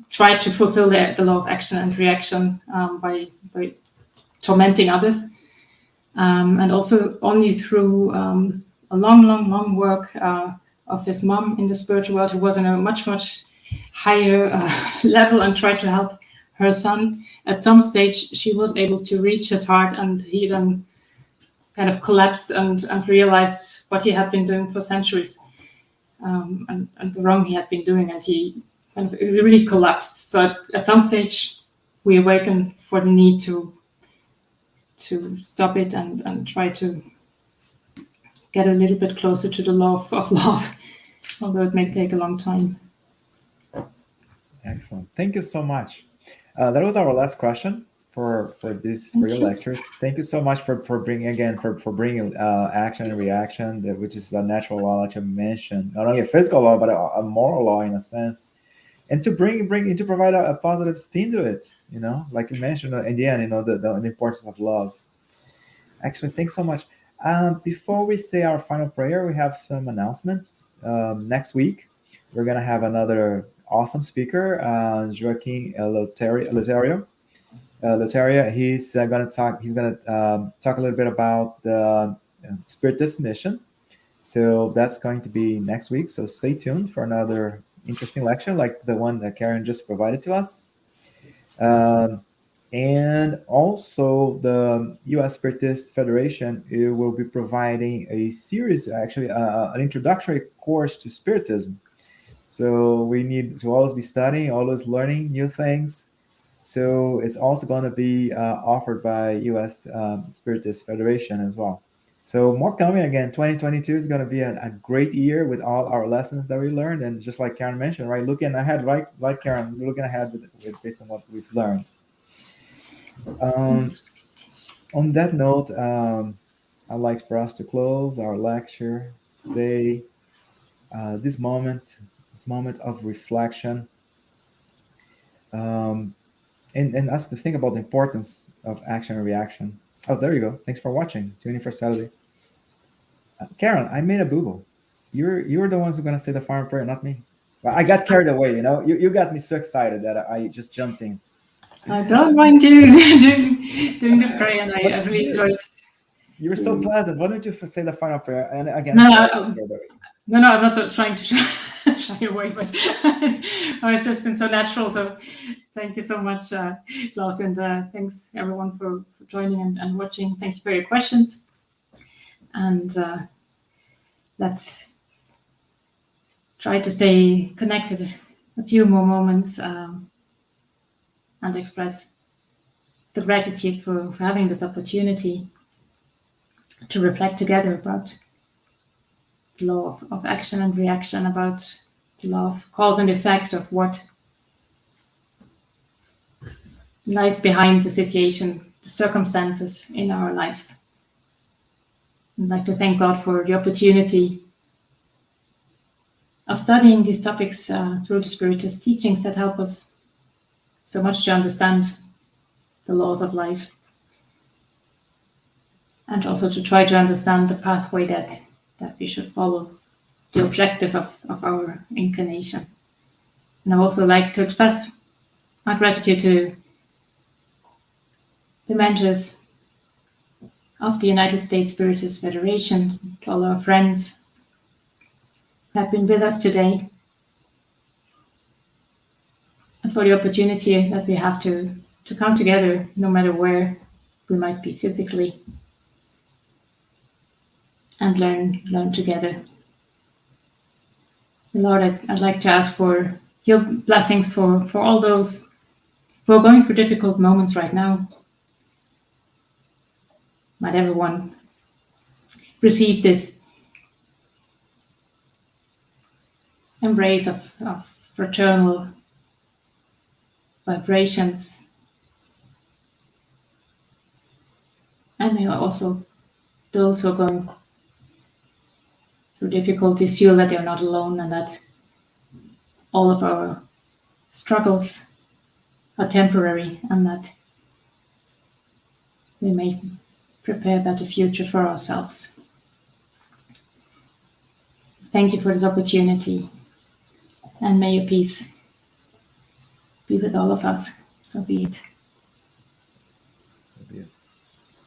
tried to fulfill the law of action and reaction by tormenting others. And also only through a long work of his mom in the spiritual world, who was in a much higher level and tried to help her son. At some stage, she was able to reach his heart, and he then kind of collapsed and realized what he had been doing for centuries, and the wrong he had been doing, and he kind of really collapsed. So at some stage, we awaken for the need to stop it and try to get a little bit closer to the law of love, although it may take a long time. Excellent. Thank you so much. That was our last question for your lecture. Thank you so much for bringing action and reaction, which is a natural law that you mentioned, not only a physical law but a moral law in a sense, and to provide a positive spin to it. Like you mentioned in the end, the importance of love. Actually, thanks so much. Before we say our final prayer, we have some announcements. Next week, we're gonna have another awesome speaker, Joaquin Loteria. He's gonna talk a little bit about the spiritist mission. So that's going to be next week. So stay tuned for another interesting lecture like the one that Karen just provided to us. And also the U.S. Spiritist Federation, it will be providing a series, actually an introductory course to Spiritism. So we need to always be studying, always learning new things. So it's also going to be offered by U.S. Spiritist Federation as well. So more coming again. 2022 is going to be a great year with all our lessons that we learned, and just like Karen mentioned, right, looking ahead, right, like Karen, looking ahead with based on what we've learned. On that note, I'd like for us to close our lecture today. This moment of reflection, and us to think about the importance of action and reaction. Oh, there you go. Thanks for watching. Tune in for Saturday. Karen, I made a boo-boo. You're the ones who are gonna say the final prayer, not me. Well, I got carried away. You know, you got me so excited that I just jumped in. I don't mind you doing the prayer, and I really enjoyed. You were so pleasant. Why don't you say the final prayer? And again, no, I'm not trying to shy away, but it's just been so natural. So thank you so much, Klaus, and thanks everyone for joining and watching. Thank you for your questions. And let's try to stay connected a few more moments and express the gratitude for having this opportunity to reflect together about the law of action and reaction, about the law of cause and effect, of what lies behind the situation, the circumstances in our lives. I'd like to thank God for the opportunity of studying these topics through the Spiritist teachings that help us so much to understand the laws of life, and also to try to understand the pathway that we should follow, the objective of our incarnation. And I also like to express my gratitude to the mentors of the United States Spiritist Federation, to all our friends who have been with us today, and for the opportunity that we have to come together, no matter where we might be physically, and learn together. Lord, I'd like to ask for your blessings for all those who are going through difficult moments right now. Might everyone receive this embrace of fraternal vibrations, and may also those who are going through difficulties feel that they're not alone, and that all of our struggles are temporary, and that we may prepare a better future for ourselves. Thank you for this opportunity, and may your peace be with all of us. So be it.